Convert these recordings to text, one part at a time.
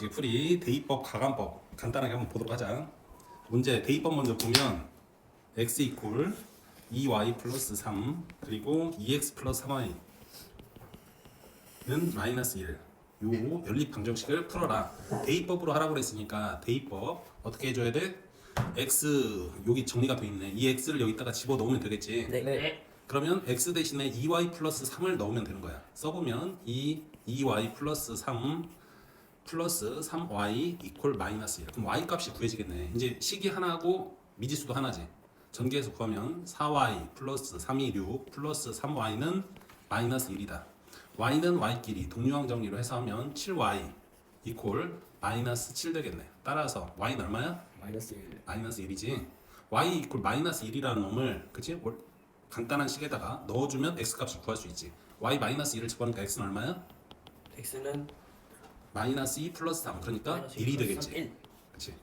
풀이 대입법, 가감법 간단하게 한번 보도록 하자. 문제 대입법 먼저 보면 x 이퀄 2y 플러스 3 그리고 2x 플러스 3y는 마이너스 1. 요 연립 방정식을 풀어라. 대입법으로 하라고 그랬으니까 대입법 어떻게 해줘야 돼? x 여기 정리가 돼 있네. 이 x를 여기다가 집어 넣으면 되겠지. 네. 그러면 x 대신에 2y 플러스 3을 넣으면 되는 거야. 써보면 2y 플러스 3 플러스 3y 이퀄 마이너스 1. 그럼 y 값이 구해지겠네. 이제 식이 하나고 미지수도 하나지. 전개해서 구하면 4y 플러스 3이 6 플러스 3y는 마이너스 1이다. y는 y끼리 동류항 정리로 해서 하면 7y 이퀄 마이너스 7 되겠네. 따라서 y는 얼마야? 마이너스 1. 마이너스 1이지. y 이퀄 마이너스 1이라는 놈을 그치? 간단한 식에다가 넣어주면 x 값을 구할 수 있지. y 마이너스 1을 집어넣으니까 x는 얼마야? x는 마이너스 2 플러스 3 그러니까 마이너스 1이 플러스 되겠지. 3, 1. 그치?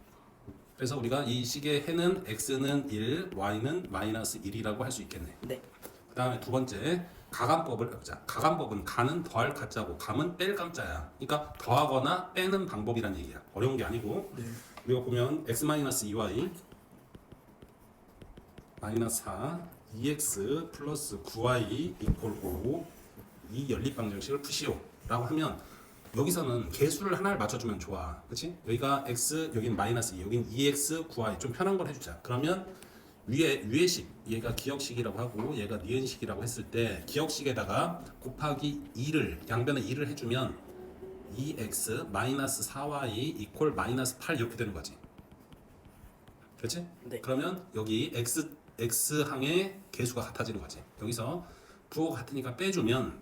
그래서 우리가 이 식의 해는 x는 1, y는 마이너스 1이라고 할 수 있겠네. 네. 그 다음에 두 번째 가감법을 해보자. 가감법은 가는 더할 가짜고 감은 뺄 감짜야. 그러니까 더하거나 빼는 방법이란 얘기야. 어려운 게 아니고 네. 우리가 보면 x 마이너스 2y 마이너스 4 2x 플러스 9y 이퀄 5 이 연립 방정식을 푸시오 라고 하면 여기서는 개수를 하나를 맞춰주면 좋아. 그치? 여기가 x 여긴 마이너스 2 여긴 2x 9y 좀 편한 걸 해주자. 그러면 위에 식 얘가 기억식이라고 하고 얘가 니은식이라고 했을 때 기억식에다가 곱하기 2를 양변에 2를 해주면 2x 마이너스 4y 이퀄 마이너스 8 이렇게 되는 거지. 그렇지? 네. 그러면 여기 x항의 개수가 같아지는 거지. 여기서 부호가 같으니까 빼주면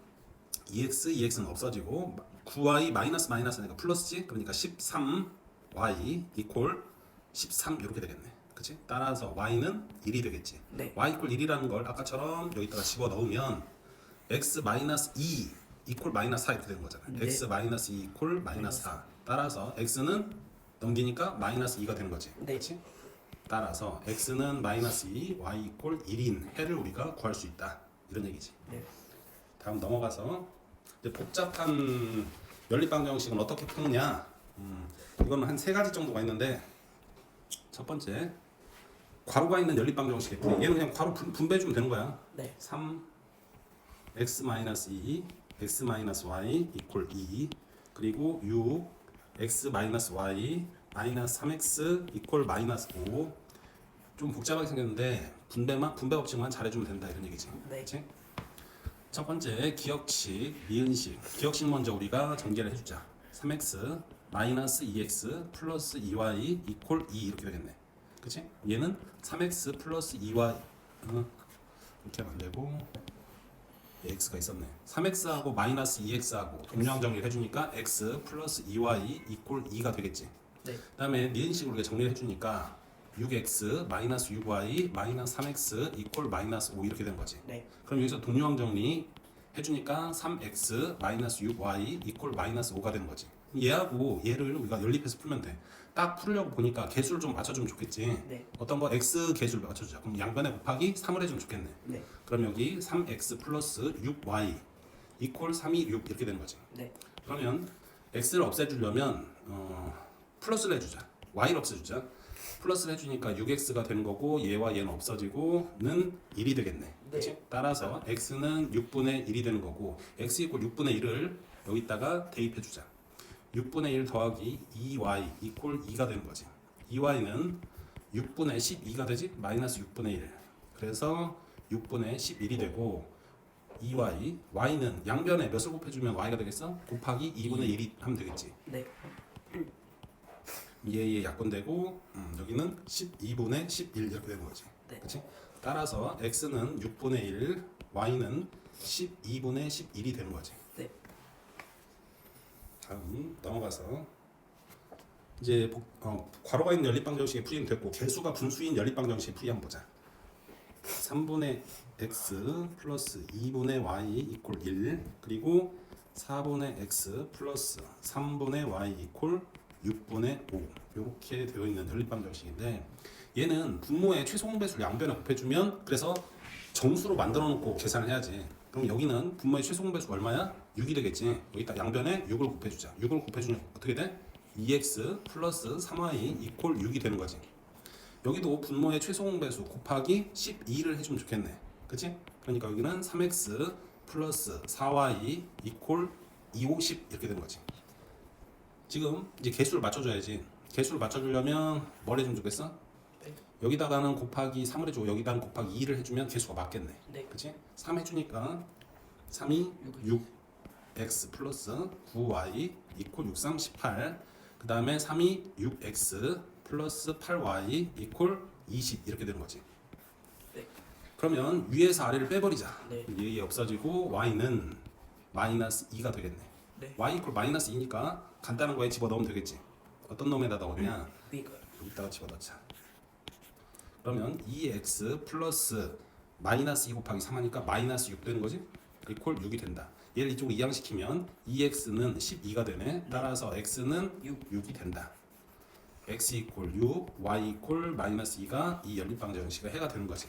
2x는 없어지고 9y 마이너스니까 플러스지. 그러니까 13y 이퀄 13 이렇게 되겠네. 그치? 따라서 y는 1이 되겠지. 네. y 이퀄 1이라는 걸 아까처럼 여기다가 집어넣으면 x 마이너스 2 이퀄 마이너스 4 이렇게 되는 거잖아. 네. x 마이너스 2 이퀄 마이너스 4. 따라서 x는 넘기니까 마이너스 2가 되는 거지. 네. 그치? 따라서 x는 마이너스 2, y 이퀄 1인 해를 우리가 구할 수 있다. 이런 얘기지. 네. 다음 넘어가서 이제 복잡한 연립방정식은 어떻게 푸느냐. 이건 한 세 가지 정도가 있는데 첫 번째 괄호가 있는 연립방정식의 풀이. 얘는 그냥 괄호 분배해주면 되는 거야. 네. 3 x 마이너스 2 x 마이너스 y 이퀄 2 그리고 6 x 마이너스 y 마이너스 3x 이퀄 마이너스 5. 좀 복잡하게 생겼는데 분배 법칙만 잘해주면 된다 이런 얘기지. 네. 그치? 첫 번째 기억식, 니은식. 기억식 먼저 우리가 전개를 해주자. 3x 마이너스 2x 플러스 2y 이퀄 2 이렇게 되겠네. 그치? 얘는 3x 플러스 2y 이렇게 하면 안 되고 x가 있었네. 3x하고 마이너스 2x하고 동량 정리를 해주니까 x 플러스 2y 이퀄 2가 되겠지. 네. 그 다음에 니은식으로 우리가 정리를 해주니까 6x 마이너스 6y 마이너스 3x 이퀄 마이너스 5 이렇게 된 거지. 네. 그럼 여기서 동류항 정리 해주니까 3x 마이너스 6y 이퀄 마이너스 5가 되는 거지. 얘하고 얘를 우리가 연립해서 풀면 돼. 딱 풀려고 보니까 개수를 좀 맞춰주면 좋겠지. 네. 어떤 거 x 개수를 맞춰주자. 그럼 양변에 곱하기 3을 해주면 좋겠네. 네. 그럼 여기 3x 플러스 6y 이퀄 3이 6 이렇게 되는 거지. 네. 그러면 x를 없애주려면 플러스를 해주자. y를 없애주자. 플러스를 해주니까 6x가 되는 거고 얘와 얘는 없어지고는 1이 되겠네. 네. 그치? 따라서 x는 6분의 1이 되는 거고 x 이퀄 6분의 1을 여기다가 대입해주자. 6분의 1 더하기 2y 이퀄 2가 되는 거지. 2y는 6분의 12가 되지? 마이너스 6분의 1. 그래서 6분의 11이 되고 2y, y는 양변에 몇을 곱해주면 y가 되겠어? 곱하기 2분의 1이 하면 되겠지. 네. 얘 약분되고 여기는 12분의 11 이렇게 되는 거지. 네. 그렇지? 따라서 x는 6분의 1, y는 12분의 11이 되는 거지. 네. 다음 넘어가서 이제 괄호가 있는 연립방정식의 풀이는 됐고 개수가 분수인 연립방정식의 풀이 한번 보자. 3분의 x 플러스 2분의 y 이퀄 1 그리고 4분의 x 플러스 3분의 y 이퀄 6분의 5 이렇게 되어 있는 연립방정식인데 얘는 분모의 최소공배수를 양변에 곱해주면 그래서 정수로 만들어 놓고 계산을 해야지. 그럼 여기는 분모의 최소공배수 얼마야? 6이 되겠지. 여기다 양변에 6을 곱해주자. 6을 곱해주면 어떻게 돼? 2x 플러스 3y 이퀄 6이 되는 거지. 여기도 분모의 최소 공배수 곱하기 12를 해주면 좋겠네. 그치? 그러니까 여기는 3x 플러스 4y 이퀄 250 이렇게 되는 거지. 지금 이제 개수를 맞춰줘야지. 개수를 맞춰주려면 뭘 해주면 좋겠어? 네. 여기다가는 곱하기 3을 해주고 여기다가는 곱하기 2를 해주면 개수가 맞겠네. 네. 그치? 3 해주니까 3이 6x 플러스 9y 이퀄 6, 3, 18. 그 다음에 3이 6x 플러스 8y 이퀄 20 이렇게 되는 거지. 네. 그러면 위에서 아래를 빼버리자. 네. 얘 없어지고 y는 마이너스 2가 되겠네. 네. y 이퀄 마이너스 2니까 간단한 거에 집어넣으면 되겠지. 어떤 놈에다 넣으냐? B가 여기다가 집어넣자. 그러면 2x 플러스 마이너스 2 곱하기 3 하니까 마이너스 6 되는 거지? 이퀄 6이 된다. 얘를 이쪽으로 이항시키면 2x는 12가 되네. 따라서 x는 6이 된다. x 이퀄 6, y 이퀄 마이너스 2가 이 연립방정 형식의 해가 되는 거지.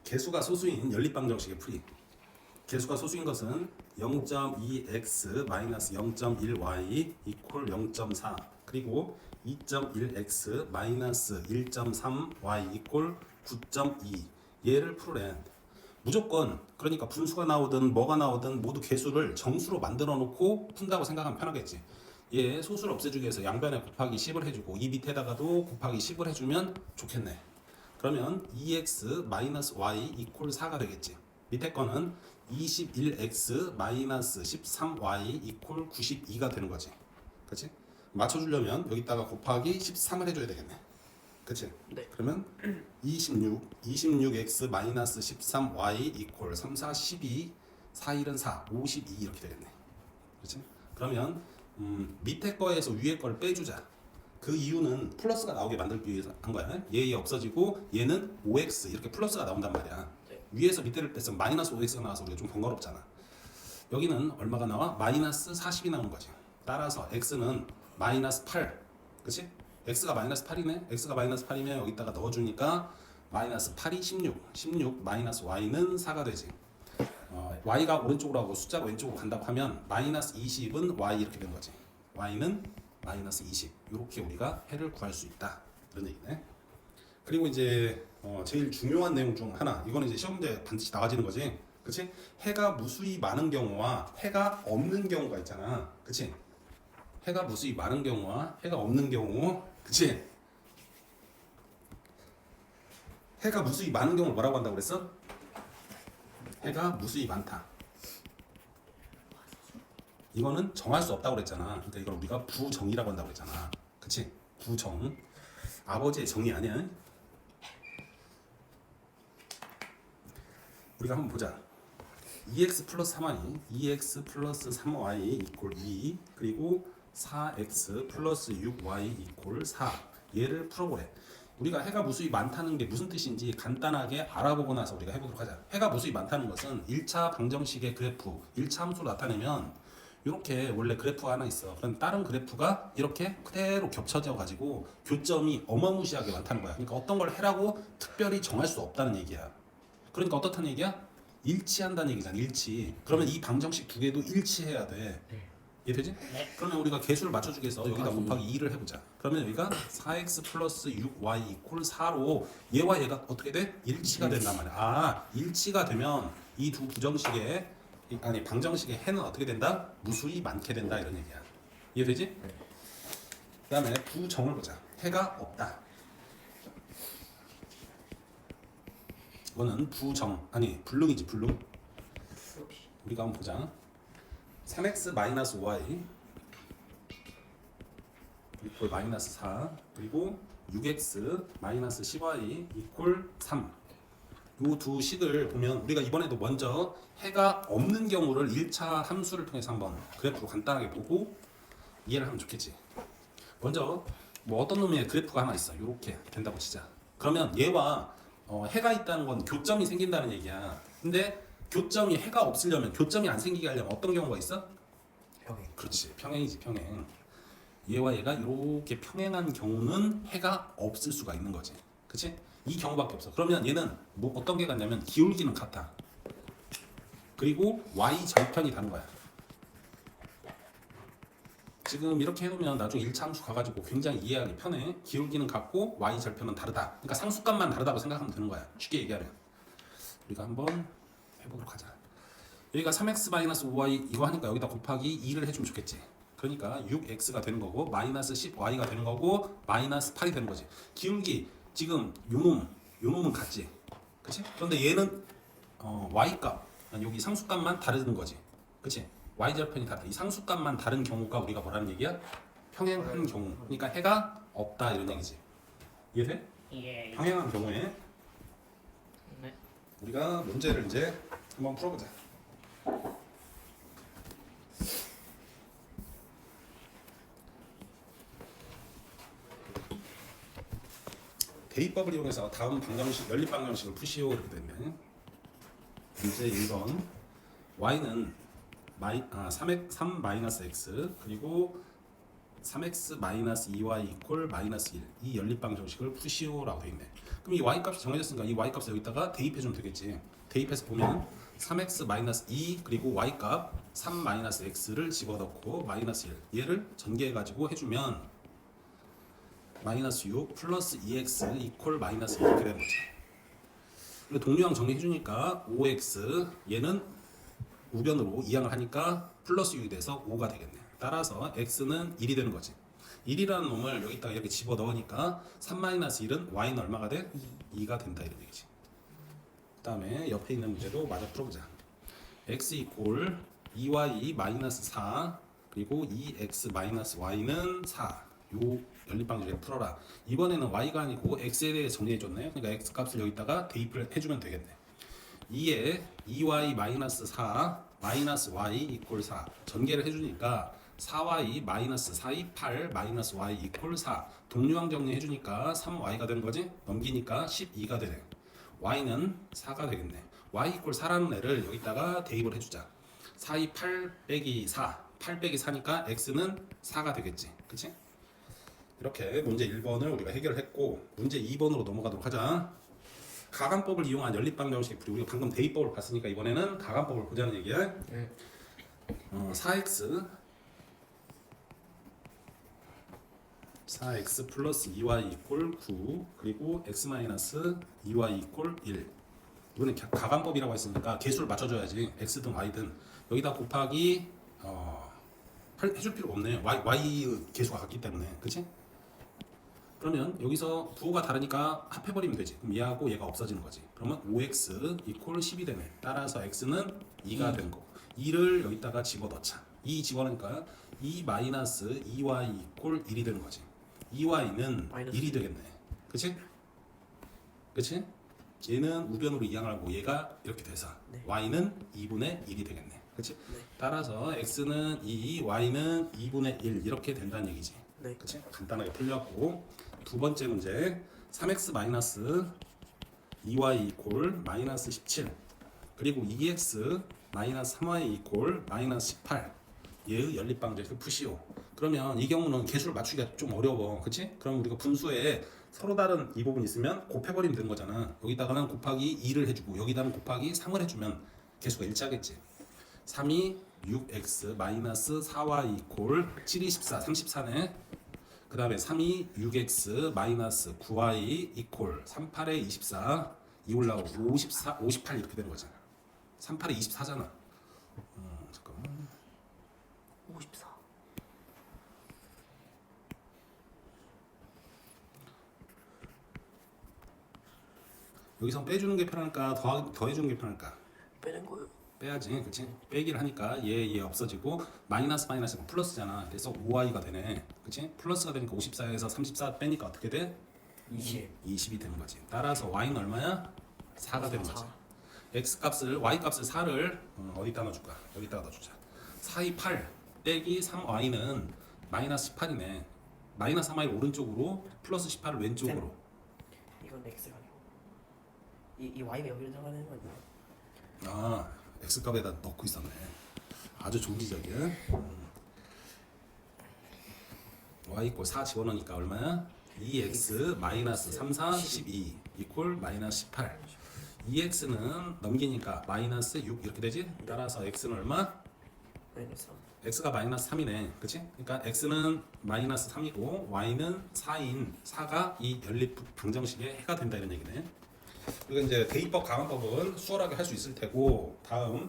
개수가 소수인 연립방정식의 풀이. 개수가 소수인 것은 0.2x 마이너스 0.1y 이퀄 0.4 그리고 2.1x 마이너스 1.3y 이퀄 9.2 얘를 풀으래. 무조건 그러니까 분수가 나오든 뭐가 나오든 모두 개수를 정수로 만들어 놓고 푼다고 생각하면 편하겠지. 얘 소수를 없애주기 위해서 양변에 곱하기 10을 해주고 이 밑에다가도 곱하기 10을 해주면 좋겠네. 그러면 2x 마이너스 y 이퀄 4가 되겠지. 밑에 거는 21x 마이너스 13y 이퀄 92가 되는 거지. 그렇지? 맞춰주려면 여기다가 곱하기 13을 해줘야 되겠네. 그치? 네. 그러면 26x 마이너스 13y 이퀄 3, 4, 12 4, 1은 4, 52 이렇게 되겠네. 그렇지? 그러면 밑에 거에서 위에 거를 빼주자. 그 이유는 플러스가 나오게 만들기 위해서 한 거야. 얘 없어지고 얘는 5x 이렇게 플러스가 나온단 말이야. 네. 위에서 밑에를 뺐으면 마이너스 5x가 나와서 우리가 좀 번거롭잖아. 여기는 얼마가 나와? 마이너스 40이 나오는 거지. 따라서 x는 마이너스 8. 그치? x가 마이너스 8이네. x가 마이너스 8이면 여기다가 넣어주니까 마이너스 8이 16 마이너스 y는 4가 되지. y가 오른쪽으로 하고 숫자가 왼쪽으로 간다고 하면 마이너스 20은 y 이렇게 된 거지. y는 마이너스 20 이렇게 우리가 해를 구할 수 있다 이런 얘기네. 그리고 이제 제일 중요한 내용 중 하나, 이거는 이제 시험 문제 반드시 나와지는 거지. 그치? 해가 무수히 많은 경우와 해가 없는 경우가 있잖아. 그치? 해가 무수히 많은 경우와 해가 없는 경우. 그치? 해가 무수히 많은 경우를 뭐라고 한다고 그랬어? 해가 무수히 많다. 이거는 정할 수 없다고 그랬잖아. 그러니까 이걸 우리가 부정이라고 한다고 그랬잖아. 그치? 부정. 아버지의 정의 아니야? 우리가 한번 보자. 2x 플러스 3y, 2x 플러스 3y 이퀄 2 그리고 4x 플러스 6y 이퀄 4 얘를 풀어보래. 우리가 해가 무수히 많다는 게 무슨 뜻인지 간단하게 알아보고 나서 우리가 해보도록 하자. 해가 무수히 많다는 것은 1차 방정식의 그래프, 1차 함수로 나타내면 이렇게 원래 그래프가 하나 있어. 그럼 다른 그래프가 이렇게 그대로 겹쳐져 가지고 교점이 어마무시하게 많다는 거야. 그러니까 어떤 걸 해라고 특별히 정할 수 없다는 얘기야. 그러니까 어떻다는 얘기야? 일치한다는 얘기잖아. 일치. 그러면 이 방정식 두 개도 일치해야 돼. 이해되지? 그러면 우리가 개수를 맞춰주기 위해서 여기다 곱하기 2를 해보자. 그러면 여기가 4x 플러스 6y 이퀄 4로 얘와 얘가 어떻게 돼? 일치가 된단 말이야. 아, 일치가 되면 이 두 부정식의 아니 방정식의 해는 어떻게 된다? 무수히 많게 된다 이런 얘기야. 이해되지? 그 다음에 부정을 보자. 해가 없다. 이거는 부정 아니 불능이지. 불능. 우리가 한번 보자. 3x 마이너스 5y 이퀄 마이너스 4 그리고 6x 마이너스 10y 이퀄 3. 요 두 식을 보면 우리가 이번에도 먼저 해가 없는 경우를 1차 함수를 통해서 한번 그래프로 간단하게 보고 이해를 하면 좋겠지. 먼저 뭐 어떤 놈의 그래프가 하나 있어. 요렇게 된다고 치자. 그러면 얘와 해가 있다는 건 교점이 생긴다는 얘기야. 근데 교점이 해가 없으려면, 교점이 안 생기게 하려면 어떤 경우가 있어? 평행. 그렇지, 평행이지. 평행. 얘와 얘가 이렇게 평행한 경우는 해가 없을 수가 있는 거지. 그치? 이 경우밖에 없어. 그러면 얘는 뭐 어떤 게 같냐면 기울기는 같아. 그리고 y 절편이 다른 거야. 지금 이렇게 해놓으면 나중에 1차 함수 가가지고 굉장히 이해하기 편해. 기울기는 같고 y 절편은 다르다. 그러니까 상수값만 다르다고 생각하면 되는 거야. 쉽게 얘기하면. 우리가 한번 해보도록 하자. 여기가 3x-5y 이거 하니까 여기다 곱하기 2를 해주면 좋겠지. 그러니까 6x가 되는 거고 마이너스 10y가 되는 거고 마이너스 8이 되는 거지. 기울기 지금 요놈은 같지. 그치? 그런데 얘는 y값 여기 상수값만 다르는 거지. 그치? y절편이 다르다. 이 상수값만 다른 경우가 우리가 뭐라는 얘기야? 평행한 경우. 그러니까 해가 없다 이런 얘기지. 이해돼? 예. 평행한 경우에 네. 우리가 문제를 이제 한번 풀어보자. 대입법을 이용해서 다음 방정식, 연립 방정식을 푸시오 이렇게 됐네. 문제 1번 y는 3-x 그리고 3x-2y 이퀄 -1 이 연립 방정식을 푸시오라고 돼 있네. 그럼 이 y 값이 정해졌으니까 이 y 값을 여기다가 대입해주면 되겠지. 대입해서 보면 3x-2 그리고 y 값 3-x를 집어넣고 -1 얘를 전개해가지고 해주면 -6 플러스 2x 이퀄 -1 이렇게 되는 거지. 그리고 동류항 정리해주니까 5x 얘는 우변으로 이항을 하니까 플러스 6이 돼서 5가 되겠네. 따라서 x는 1이 되는 거지. 1이라는 놈을 여기다가 이렇게 집어넣으니까 3-1은 y는 얼마가 돼? 2가 된다 이런 얘기지. 그 다음에 옆에 있는 문제도 마저 풀어보자. x 이퀄 2y-4 그리고 2x-y는 4 요 연립방정식을 풀어라. 이번에는 y가 아니고 x에 대해 정리해줬네. 그러니까 x 값을 여기다가 대입을 해주면 되겠네. 2에 2y-4 y 이퀄 4 전개를 해주니까 4y-4이 8 y 이퀄 4 동류항 정리해주니까 3y가 되는 거지. 넘기니까 12가 되네. y는 4가 되겠네. y 이퀄 4라는 애를 여기다가 대입을 해주자. 4이 8 빼기 4 8 빼기 4니까 x는 4가 되겠지. 그치? 이렇게 문제 1번을 우리가 해결했고 문제 2번으로 넘어가도록 하자. 가간법을 이용한 연립방정식 그리고 우리가 방금 대입법을 봤으니까 이번에는 가간법을 보자는 얘기야. 4x 플러스 2y 이퀄 9 그리고 x 마이너스 2y 이퀄 1 이번에 가간법이라고 했으니까 개수를 맞춰줘야지. x든 y든 여기다 곱하기 해줄 필요가 없네. y 개수가 같기 때문에. 그치? 그러면 여기서 부호가 다르니까 합해버리면 되지. 그럼 얘하고 얘가 없어지는 거지. 그러면 5x 이퀄 10이 되네. 따라서 x는 2가 된 거고 2를 여기다가 집어넣자. 2 집어넣으니까 2 마이너스 2y 이퀄 1이 되는 거지. 2y는 1이 되겠네. 그치? 그치? 얘는 우변으로 이항하고 얘가 이렇게 돼서 네. y는 2분의 1이 되겠네. 그치? 네. 따라서 x는 2, y는 2분의 1 이렇게 된다는 얘기지. 네. 그치? 간단하게 풀렸고 두 번째 문제 3x 마이너스 2y 이퀄 마이너스 17 그리고 2x 마이너스 3y 이퀄 마이너스 18 얘의 연립방정식을 푸시오. 그러면 이 경우는 개수를 맞추기가 좀 어려워. 그치? 그럼 우리가 분수에 서로 다른 이 부분 있으면 곱해버리면 되는 거잖아. 여기다가는 곱하기 2를 해주고 여기다는 곱하기 3을 해주면 개수가 일치하겠지. 3이 6x 마이너스 4y 이퀄 7이 14 34네. 그 다음에 3이 6x 마이너스 9y 이퀄 38에 24 2 올라오고 54 58 이렇게 되는 거잖아. 38에 24잖아. 잠깐만. 54. 여기서 빼주는 게 편할까 더해주는 게 편할까? 빼는 거요. 빼야지. 그치? 빼기를 하니까 얘 없어지고 마이너스가 플러스잖아. 그래서 5y가 되네. 그치? 플러스가 되니까 54에서 34 빼니까 어떻게 돼? 20이 되는 거지. 따라서 y는 얼마야? 4가 되는 거지. x 값을 y 값을 4를 어디다 넣어줄까? 여기다가 넣어주자. 4이 8 빼기 3y는 마이너스 18이네. 마이너스 3y 오른쪽으로 플러스 18을 왼쪽으로. 이건 x가 아니고 이 y가 여기를 들어가는 거 아니야? 아 x 값에다 넣고 있었네. 아주 종지적이야. y 이퀄 4 집어넣으니까 얼마야? 2x 마이너스 3, 4, 12 이퀄 마이너스 18. 2x는 넘기니까 마이너스 6 이렇게 되지? 따라서 x는 얼마? 마이너스 3. x가 마이너스 3이네. 그치? 그러니까 x는 마이너스 3이고 y는 4인 4가 이 연립 방정식의 해가 된다 이런 얘기네. 그리고 이제 대입법 가관법은 수월하게 할 수 있을 테고 다음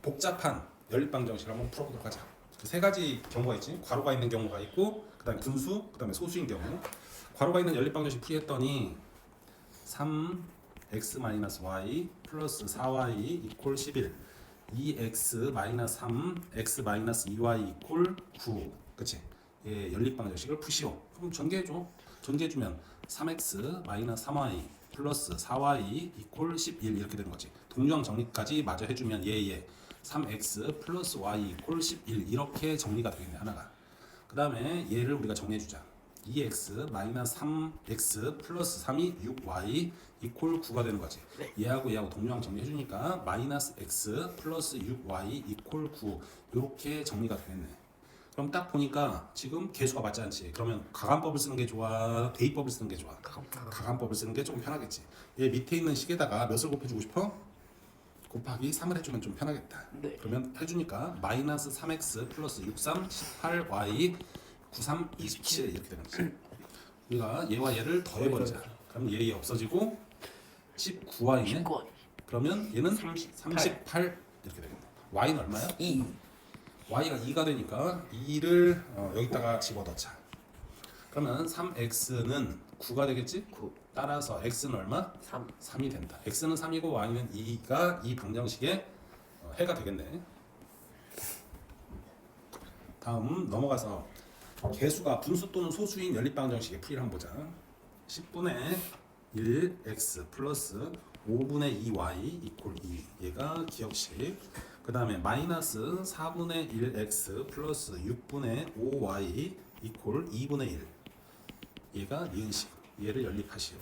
복잡한 연립 방정식을 한번 풀어보도록 하자. 세 가지 경우가 있지. 괄호가 있는 경우가 있고 그다음에 분수, 그다음에 소수인 경우. 괄호가 있는 연립 방정식 풀이했더니 3x-y 플러스 4y 이퀄 11 2x 마이너스 3 x 마이너스 2y 이퀄 9 그치? 예, 연립 방정식을 푸시오. 그럼 전개해줘. 전개해주면 3x 마이너스 3y 플러스 4y 이퀄 11 이렇게 되는 거지. 동류항 정리까지 마저 해주면 예예 3x 플러스 y 이퀄 11 이렇게 정리가 되겠네 하나가. 그 다음에 얘를 우리가 정리해주자. 2x 마이너스 3x 플러스 3이 6y 이퀄 9가 되는 거지. 네. 얘하고 얘하고 동류항 정리해주니까 마이너스 x 플러스 6y 이퀄 9 이렇게 정리가 되겠네. 그럼 딱 보니까 지금 계수가 맞지 않지. 그러면 가관법을 쓰는 게 좋아? 대입법을 쓰는 게 좋아? 가관법을 쓰는 게 조금 편하겠지. 얘 밑에 있는 식에다가 몇을 곱해주고 싶어? 곱하기 3을 해주면 좀 편하겠다. 네. 그러면 해주니까 마이너스 3x 플러스 63 18y 93 27 이렇게 되는 거지. 우리가 얘와 얘를 더해버리자. 그럼 얘 없어지고 19y네. 19. 그러면 얘는 38. 38 이렇게 되겠네. y는 얼마야? 2. y가 2가 되니까 2를 여기다가 집어넣자. 그러면 3x는 9가 되겠지? 9. 따라서 x는 얼마? 3. 3이 된다. x는 3이고 y는 2가 이 방정식의 해가 되겠네. 다음 넘어가서 개수가 분수 또는 소수인 연립 방정식의 풀이를 한번 보자. 10분의 1x 플러스 5분의 2y 이퀄 2 얘가 기억식. 그 다음에 마이너스 4분의 1x 플러스 6분의 5y 이퀄 2분의 1 얘가 니은식. 얘를 연립하시오.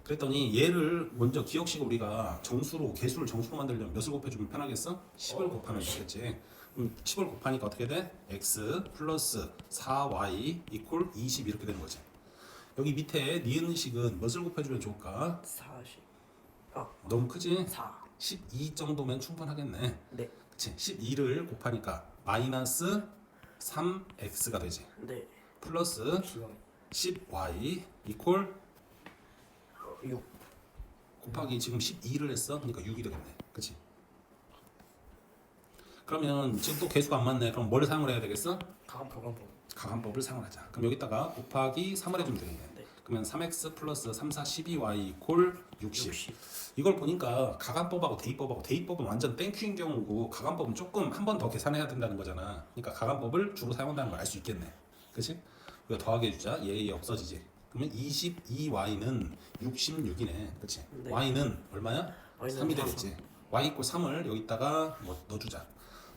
그랬더니 얘를 먼저 기억식을 우리가 정수로 개수를 정수로 만들려면 몇을 곱해주면 편하겠어? 10을 곱하면 되겠지. 10을 곱하니까 어떻게 돼? x 플러스 4y 이퀄 20 이렇게 되는 거지. 여기 밑에 니은식은 몇을 곱해주면 좋을까? 40. 너무 크지? 4. 12 정도면 충분하겠네. 네. 그치? 12를 곱하니까 마이너스 3x가 되지. 네. 플러스 10y 이퀄 6. 곱하기 지금 12를 했어. 그러니까 6이 되겠네. 그치? 그러면 지금 또 개수가 안 맞네. 그럼 뭘 사용을 해야 되겠어? 가관법. 가관법을 사용하자. 그럼 여기다가 곱하기 3을 해주면 되겠네. 네. 그러면 3x 플러스 3, 4, 12y 이퀄 60. 60. 이걸 보니까 가관법하고 대입법은 완전 땡큐인 경우고 가관법은 조금 한 번 더 계산해야 된다는 거잖아. 그러니까 가관법을 주로 사용한다는 걸 알 수 있겠네. 그치? 우리가 더하게 해주자. 얘 없어지지. 그러면 22y는 66이네. 그치? 네. y는 얼마야? y는 3이 되겠지. y 이퀄 3을 여기다가 뭐 넣어주자.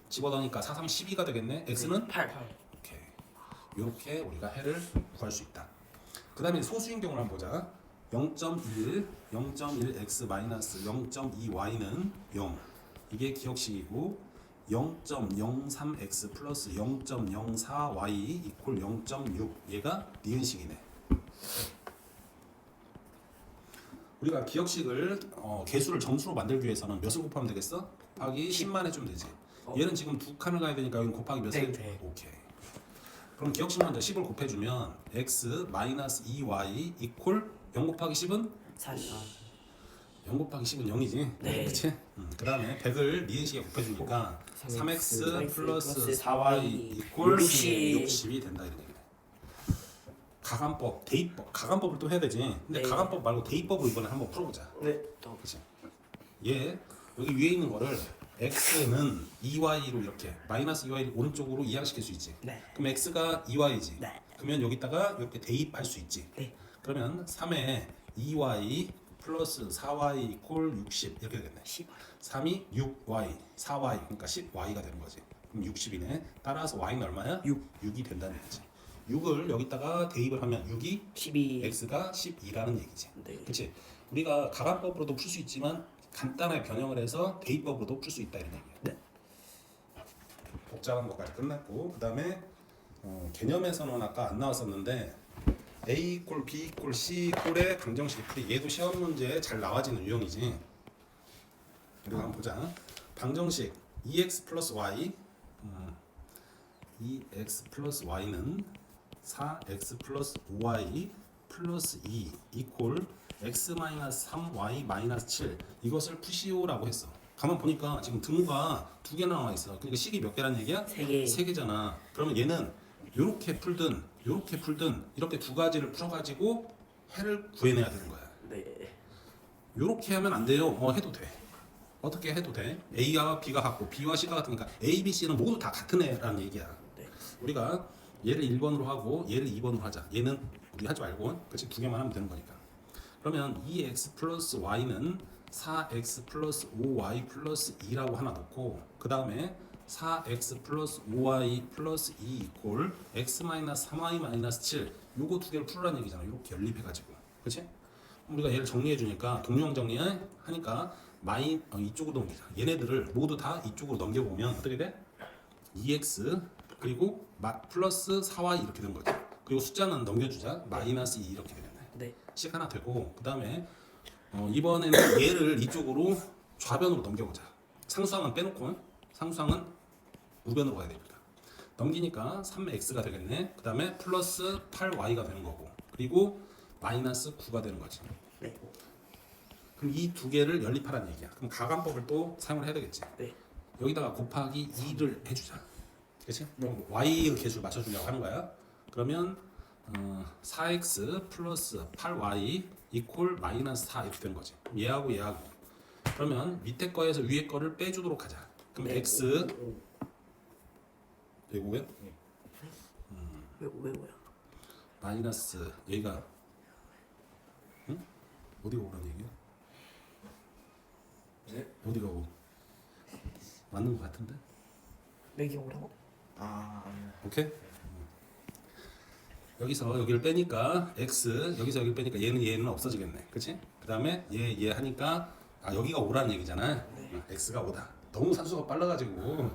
집어넣으니까 4, 3, 12가 되겠네. x는 8. 오케이. 이렇게 우리가 해를 구할 수 있다. 그 다음에 소수인 경우를 한번 보자. 0.1, 0.1x 마이너스 0.2y는 0. 이게 기억식이고 0.03x 플러스 0.04y 이퀄 0.6 얘가 니은식이네. 우리가 기억식을 개수를 정수로 만들기 위해서는 몇을 곱하면 되겠어? 곱하기 10만 해주면 되지. 얘는 지금 두 칸을 가야 되니까 여기 곱하기 몇을 해줘? 네. 오케이. 그럼 기억식 먼저 10을 곱해주면 x 마이너스 2y 이퀄 0 곱하기 10은? 40. 0 곱하기 10은 0이지? 네. 그치? 그 다음에 100을 니은식에 곱해주니까 3x 플러스 플러스 4y 이퀄 60. 60이 된다 이런 얘기네. 가관법, 대입법, 가관법을 또 해야 되지. 근데 네. 가관법 말고 대입법을 이번에 한번 풀어보자. 네. 그치? 얘 여기 위에 있는 거를 x는 2y로 이렇게 마이너스 2y를 오른쪽으로 이항시킬 수 있지. 네. 그럼 x가 2y지. 네. 그러면 여기다가 이렇게 대입할 수 있지. 네. 그러면 3에 2y 플러스 4y 이퀄 60 이렇게 되겠네. 10. 3이 6y, 4y 그러니까 10y가 되는 거지. 그럼 60이네. 따라서 y는 얼마야? 6이 된다는 거지. 6을 여기다가 대입을 하면 6이 12. x가 12라는 얘기지. 네. 그렇지? 우리가 가관법으로도 풀 수 있지만 간단하게 변형을 해서 대입법으로도 풀 수 있다 이런 얘기야. 네. 복잡한 것까지 끝났고 그 다음에 개념에서는 아까 안 나왔었는데 A 이꼴 B 이꼴 C 이꼴의 방정식이 풀이. 얘도 시험 문제에 잘 나와지는 유형이지. 우리가 한번 보자. 방정식 2x 플러스 y 2x 플러스 y는 4x 플러스 5y 플러스 2 이꼴 x 마이너스 3y 마이너스 7 이것을 푸시오라고 했어. 가만 보니까 지금 등호가 두 개 나와 있어. 그러니까 식이 몇 개란 얘기야? 세 개. 세 개잖아. 그러면 얘는 요렇게 풀든 요렇게 풀든 이렇게 두 가지를 풀어가지고 해를 구해내야 되는 거야. 네. 요렇게 하면 안 돼요. 해도 돼. 어떻게 해도 돼. A와 B가 같고 B와 C가 같으니까 A, B, C는 모두 다 같은 애라는 얘기야. 네. 우리가 얘를 1번으로 하고 얘를 2번으로 하자. 얘는 우리 하지 말고 그치 두 개만 하면 되는 거니까. 그러면 2x 플러스 y는 4x 플러스 5y 플러스 2라고 하나 놓고 그 다음에 4x 플러스 5y 플러스 2 이꼴 x 마이너스 3y 마이너스 7 요거 두 개를 풀으라는 얘기잖아. 이렇게 연립해가지고 그치? 우리가 얘를 정리해 주니까 동형 정리하니까 이쪽으로 넘기자. 얘네들을 모두 다 이쪽으로 넘겨보면 어떻게 돼? 2x 그리고 플러스 4y 이렇게 된 거지. 그리고 숫자는 넘겨주자. 마이너스 2 이렇게 되겠네. 네. 식 하나 되고 그 다음에 이번에는 얘를 이쪽으로 좌변으로 넘겨보자. 상수항은 빼놓고 상수항은 우변으로 가야 되니까 넘기니까 3x가 되겠네. 그 다음에 플러스 8y가 되는 거고 그리고 마이너스 9가 되는 거지. 네. 그럼 이 두 개를 연립하라는 얘기야. 그럼 가관법을 또 사용을 해야 되겠지. 네. 여기다가 곱하기 2를 해주자. 그렇지? 그럼 y의 개수를 맞춰주려고 하는 거야. 그러면 4x 플러스 8y 이퀄 마이너스 4 이렇게 되는 거지. 얘하고 얘하고. 그러면 밑에 거에서 위에 거를 빼주도록 하자. 그럼 네. x 여기고요. 왜 뭐야? 마이너스 여기가 응? 어디가 오라는 얘기야? 네? 어디가 오? 맞는 것 같은데? 맥이 오라고? 오케이? 여기서 여기를 빼니까 x 여기서 여기를 빼니까 얘는 없어지겠네. 그치? 그 다음에 얘 하니까 여기가 5라는 얘기잖아. 네. x가 5다. 너무 산수가 빨라가지고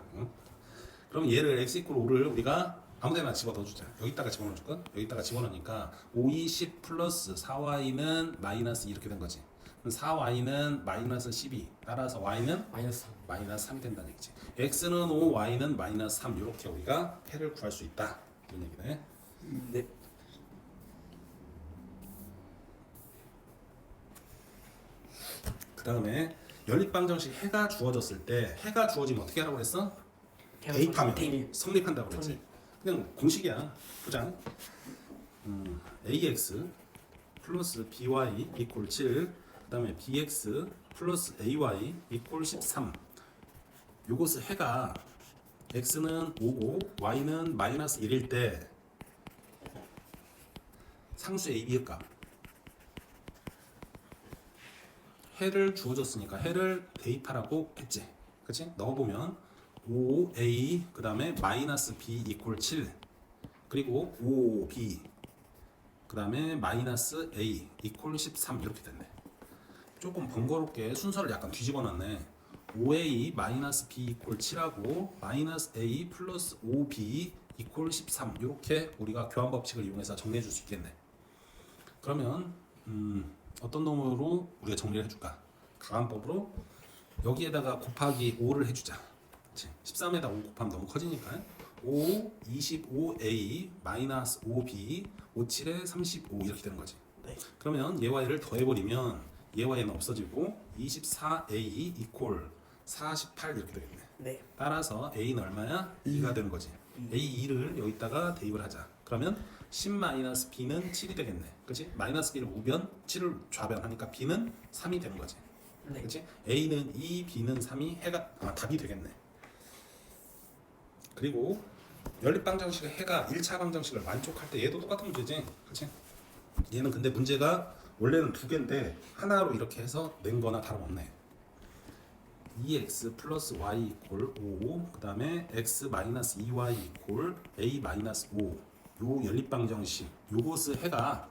그럼 얘를 x 이퀄 5를 우리가 아무데나 집어넣어주자. 여기다가 집어넣어줄까? 여기다가 집어넣으니까 5, 10 플러스 4y는 마이너스 2 이렇게 된 거지. 그럼 4y는 마이너스 12 따라서 y는 마이너스 3. 마이너스 3이 된다는 얘기지. x는 5, y는 마이너스 3 이렇게 우리가 해를 구할 수 있다. 이런 얘기네. 네. 그 다음에 연립방정식 해가 주어졌을 때 해가 주어지면 어떻게 하라고 그랬어? 대입하면 성립한다고 그랬지. 그냥 공식이야. 보자. ax 플러스 by 이퀄 7. 그 다음에 bx 플러스 ay 이퀄 13. 요것을 해가 x는 5고 y는 마이너스 1일 때 상수 ab의 값 해를 주어졌으니까 해를 대입하라고 했지. 그치? 넣어보면 5a 그 다음에 마이너스 b 이퀄 7 그리고 5b 그 다음에 마이너스 a 이퀄 13 이렇게 됐네. 조금 번거롭게 순서를 약간 뒤집어 놨네. 5a 마이너스 b 이퀄 7하고 마이너스 a 플러스 5b 이퀄 13 이렇게 우리가 교환 법칙을 이용해서 정리해 줄 수 있겠네. 그러면 어떤 놈으로 우리가 정리를 해줄까? 가관법으로 여기에다가 곱하기 5를 해주자. 13에다 5 곱하면 너무 커지니까 5, 25a 마이너스 5b 57에 35 이렇게 되는 거지. 네. 그러면 얘와 얘를 더해버리면 얘와 얘는 없어지고 24a 이퀄 48 이렇게 되겠네. 네. 따라서 a는 얼마야? 2가 되는 거지. a2를 여기다가 대입을 하자. 그러면 10-b는 7이 되겠네. 그치? 마이너스 b를 우변, 7을 좌변 하니까 b는 3이 되는 거지. 네. 그치? a는 2, b는 3이 해가 답이 되겠네. 그리고 연립방정식의 해가 1차 방정식을 만족할 때 얘도 똑같은 문제지. 그치? 얘는 근데 문제가 원래는 두 개인데 하나로 이렇게 해서 낸 거나 다름없네. 2x 플러스 y 이퀄 5, 그 다음에 x 마이너스 2y 이퀄 a 마이너스 5. 요 연립방정식 요것의 해가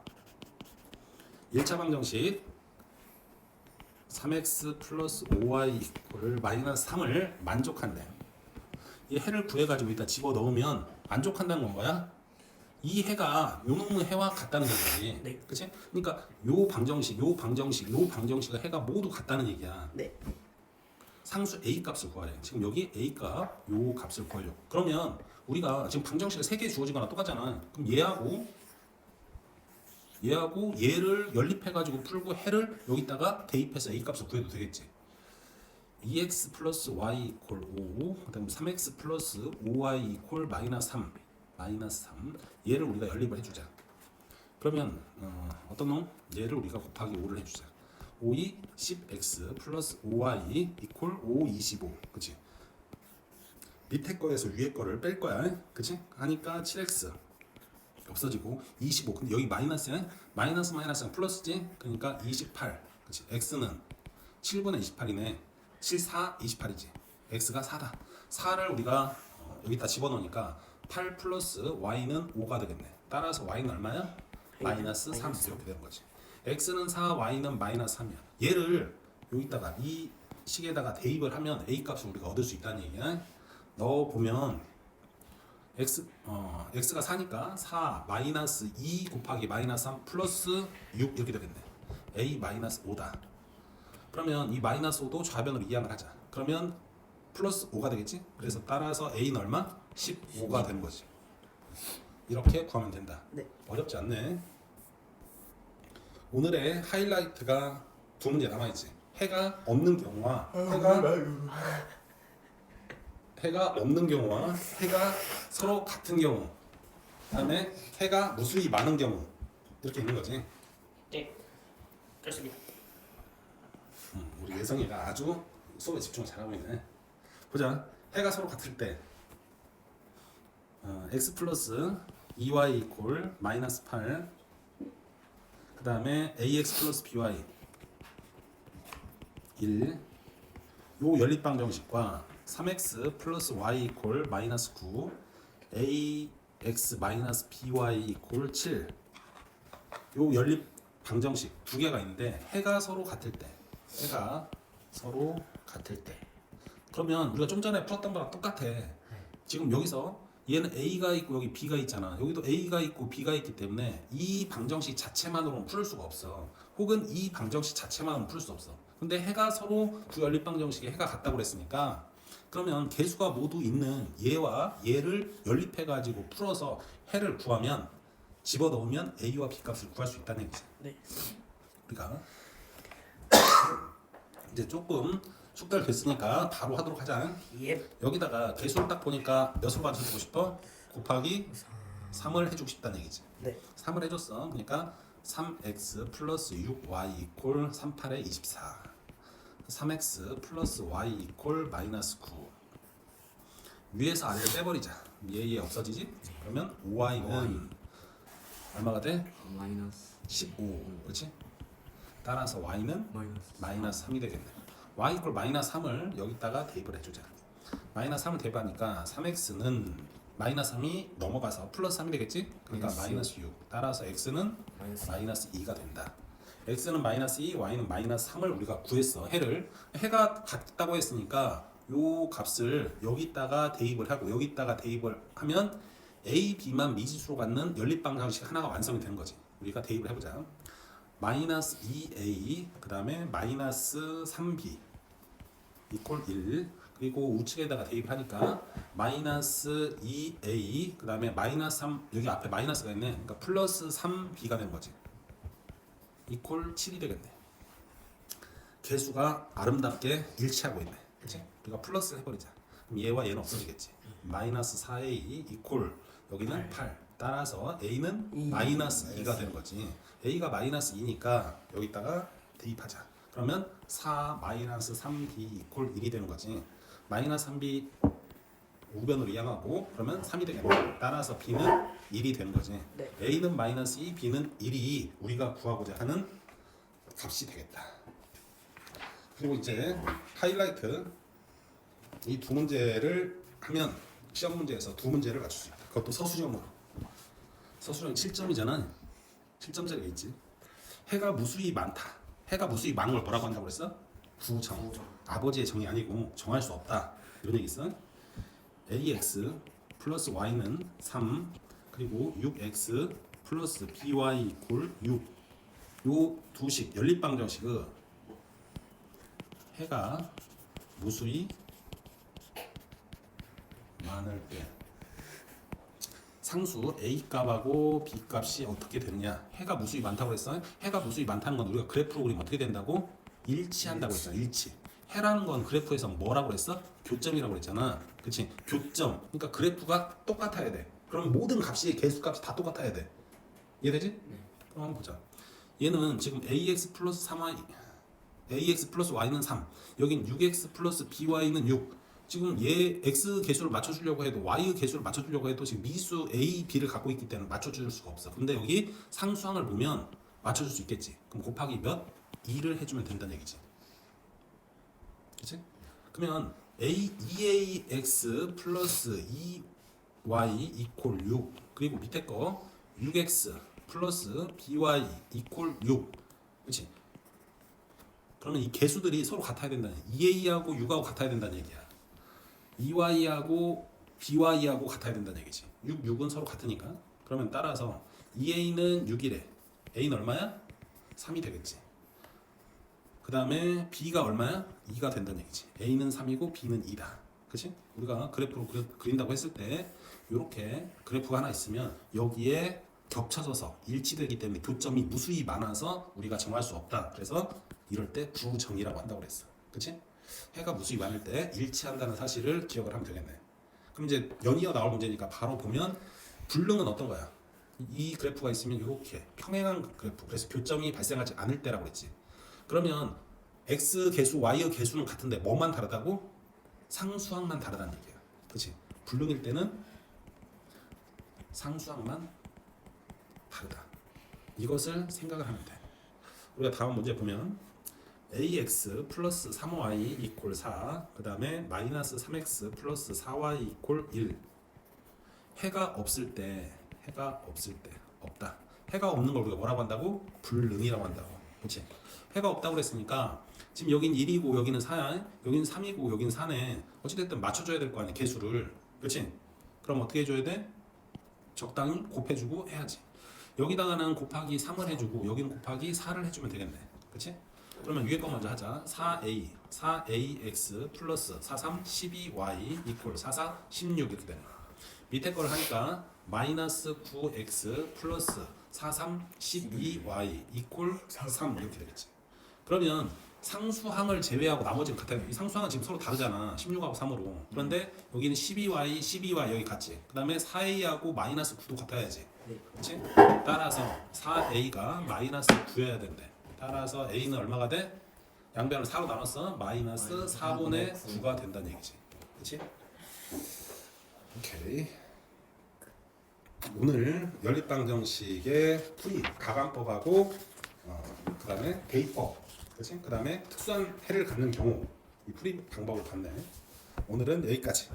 1차 방정식 3x 플러스 5y 이퀄 마이너스 3을 만족한대. 이 해를 구해가지고 일단 집어넣으면 만족한다는 건 거야? 이 해가 요 놈의 해와 같다는 얘기지. 네. 그치? 그러니까 요 방정식과 해가 모두 같다는 얘기야. 네. 상수 a 값을 구하래. 지금 여기 a 값, 요 값을 구하려고. 그러면 우리가 지금 방정식을 3개 주어지거나 똑같잖아. 그럼 얘하고 얘를 연립해가지고 풀고 해를 여기다가 대입해서 a 값을 구해도 되겠지. 2x 플러스 y 이퀄 5, 그다음 3x 플러스 5y 이퀄 마이너스 3. 얘를 우리가 연립을 해주자. 그러면 어떤 놈? 얘를 우리가 곱하기 5를 해주자. 5이 10x 플러스 5y 이퀄 5, 25. 그치? 밑에 거에서 위에 거를 뺄 거야. 그치? 하니까 7x 없어지고 25. 근데 여기 마이너스야. 마이너스랑 플러스지? 그러니까 28. 그치? x는 7분의 28이네. 7, 4, 28이지. x가 4다. 4를 우리가 여기다 집어넣으니까 8 플러스 y는 5가 되겠네. 따라서 y는 얼마야? 마이너스 3 이렇게 되는 거지. x는 4, y는 마이너스 3이야. 얘를 여기다가 이 식에다가 대입을 하면 a 값을 우리가 얻을 수 있다는 얘기야. 넣어 보면 x가 4니까 4 마이너스 2 곱하기 마이너스 3 플러스 6 이렇게 되겠네. a 마이너스 5다. 그러면 이 마이너스 5도 좌변으로 이항을 하자. 그러면 플러스 5가 되겠지? 그래서 따라서 a는 얼마? 15가 되는 거지. 이렇게 구하면 된다. 네. 어렵지 않네. 오늘의 하이라이트가 두 문제 남아있지. 해가 없는 경우와 해가 없는 경우와 해가 서로 같은 경우, 그다음에 해가 무수히 많은 경우 이렇게 있는 거지. 네. 그렇습니다. 우리 예성이가 아주 수업에 집중을 잘하고 있네. 보자. 해가 서로 같을 때 x 플러스 2y 이퀄 마이너스 8, 그 다음에 ax 플러스 by 1, 요 연립방정식과 3x 플러스 y 이퀄 마이너스 9, ax 마이너스 by 이퀄 7, 요 연립방정식 두 개가 있는데 해가 서로 같을 때 그러면 우리가 좀 전에 풀었던 거랑 똑같아. 지금 여기서 얘는 a가 있고 여기 b가 있잖아. 여기도 a가 있고 b가 있기 때문에 이 방정식 자체만으로는 풀 수가 없어. 혹은 이 방정식 자체만으로는 풀 수 없어. 근데 해가 서로 두 연립방정식에 해가 같다고 그랬으니까 그러면 개수가 모두 있는 얘와 얘를 연립해가지고 풀어서 해를 구하면 집어넣으면 a와 b 값을 구할 수 있다는 얘기지. 네. 우리가 이제 조금 숙달 됐으니까 바로 하도록 하자. 예. 여기다가 개수를 딱 보니까 몇으로 가져주고 싶어? 곱하기 3을 해주고 싶다는 얘기지. 네. 3을 해줬어. 그러니까 3x 플러스 6y 이퀄 38에 24. 3x 플러스 y 이퀄 마이너스 9. 위에서 아래를 빼버리자. 얘 없어지지? 그러면 5y는 얼마가 돼? 마이너스 15. 그렇지? 따라서 y는 마이너스 마이너스 3이 되겠네. y 이퀄 마이너스 3을 여기다가 대입을 해주자. 마이너스 3을 대입하니까 3x는 마이너스 3이 넘어가서 플러스 3이 되겠지? 그러니까 마이너스 6. 따라서 x는 마이너스 2가 된다. x는 마이너스 2, y는 마이너스 3을 우리가 구했어. 해가 같다고 했으니까 요 값을 여기다가 대입을 하고 여기다가 대입을 하면 a, b만 미지수로 갖는 연립방정식 하나가 완성이 되는 거지. 우리가 대입을 해보자. 마이너스 2a 그 다음에 마이너스 3b 이퀄 1, 그리고 우측에다가 대입하니까 마이너스 2a 그 다음에 마이너스 3, 여기 앞에 마이너스가 있네. 그러니까 플러스 3b가 된 거지. 이퀄 7이 되겠네. 개수가 아름답게 일치하고 있네. 그치? 우리가 플러스 해버리자. 그럼 얘와 얘는 없어지겠지. 마이너스 4a 이퀄 여기는 8. 따라서 a는 마이너스 2가 되는 거지. a가 마이너스 2니까 여기다가 대입하자. 그러면 4 마이너스 3b 이퀄 1이 되는 거지. 마이너스 3b 우변으로 이항하고 그러면 3이 되겠네. 따라서 b는 1이 되는 거지. 네. a는 마이너스 2, b는 1이 우리가 구하고자 하는 값이 되겠다. 그리고 이제 하이라이트 이 두 문제를 하면 시험 문제에서 두 문제를 맞출 수 있다. 그것도 서술형으로. 서술형이 7점이잖아. 7점짜리가 있지. 해가 무수히 많다. 해가 무수히 많은 걸 뭐라고 한다고 그랬어? 구정. 아버지의 정이 아니고 정할 수 없다. 이런 얘기 있어. ax 플러스 y는 3, 그리고 6x 플러스 by 이퀄 6. 요 두식 연립방정식은 해가 무수히 많을 때 상수 a 값하고 b 값이 어떻게 되느냐. 해가 무수히 많다고 했어요. 해가 무수히 많다는 건 우리가 그래프로 그리면 어떻게 된다고? 일치한다고 했잖아. 일치. 해라는 건 그래프에서 뭐라고 그랬어? 교점이라고 그랬잖아. 그치? 교점. 그러니까 그래프가 똑같아야 돼. 그럼 모든 값이 개수값이 다 똑같아야 돼. 이해되지? 그럼 한번 보자. 얘는 지금 ax 플러스 3y ax 플러스 y는 3, 여긴 6x 플러스 by는 6. 지금 얘 x 개수를 맞춰주려고 해도 y 개수를 맞춰주려고 해도 지금 미수 a, b를 갖고 있기 때문에 맞춰줄 수가 없어. 근데 여기 상수항을 보면 맞춰줄 수 있겠지. 그럼 곱하기 몇? 2를 해주면 된다는 얘기지. 그치? 그러면 2ax 플러스 2y 이퀄 6, 그리고 밑에 거 6x 플러스 by 이퀄 6. 그치? 그러면 이 개수들이 서로 같아야 된다는, 2a하고 6하고 같아야 된다는 얘기야. 2y하고 by하고 같아야 된다는 얘기지. 6은 서로 같으니까. 그러면 따라서 2a는 6이래. a는 얼마야? 3이 되겠지. 그 다음에 b가 얼마야? 2가 된다는 얘기지. a는 3이고 b는 2다. 그치? 우리가 그래프로 그린다고 했을 때 이렇게 그래프가 하나 있으면 여기에 겹쳐져서 일치되기 때문에 교점이 무수히 많아서 우리가 정할 수 없다. 그래서 이럴 때 부정이라고 한다고 그랬어. 그치? 해가 무수히 많을 때 일치한다는 사실을 기억을 하면 되겠네. 그럼 이제 연이어 나올 문제니까 바로 보면 불능은 어떤 거야? 이 그래프가 있으면 이렇게 평행한 그래프, 그래서 교점이 발생하지 않을 때라고 했지. 그러면 x 개수, y 개수는 같은데 뭐만 다르다고? 상수항만 다르다는 얘기야. 그치? 불능일 때는 상수항만 다르다. 이것을 생각을 하면 돼. 우리가 다음 문제 보면 ax 플러스 3y 이퀄 4, 그 다음에 마이너스 3x 플러스 4y 이퀄 1. 해가 없을 때 없다. 해가 없는 걸 우리가 뭐라고 한다고? 불능이라고 한다고. 그렇지? 해가 없다고 그랬으니까 지금 여긴 1이고 여기는 4야, 여기는 3이고 여기는 4네. 어찌됐든 맞춰줘야 될 거 아니야, 개수를. 그렇지? 그럼 어떻게 해줘야 돼? 적당히 곱해주고 해야지. 여기다가는 곱하기 3을 해주고 여기는 곱하기 4를 해주면 되겠네. 그렇지? 그러면 위에 거 먼저 하자. 4ax 플러스 43 12y 이퀄 44 16 이렇게 되네. 밑에 걸 하니까 마이너스 9x 플러스 43 12y 이퀄 3 이렇게 되겠지. 그러면 상수항을 제외하고 나머지는 같아요. 이 상수항은 지금 서로 다르잖아. 16하고 3으로. 그런데 여기는 12y, 12y 여기 같지. 그 다음에 4a하고 마이너스 9도 같아야지. 그렇지? 따라서 4a가 마이너스 9여야 된대. 따라서 a는 얼마가 돼? 양변을 4로 나눴어. 마이너스 4분의 9가 된다는 얘기지. 그렇지? 오케이. 오늘 연립방정식의 풀이 가강법하고 그 다음에 대입법, 그렇지? 그 다음에 특수한 해를 갖는 경우 이 풀이 방법을 봤네. 오늘은 여기까지.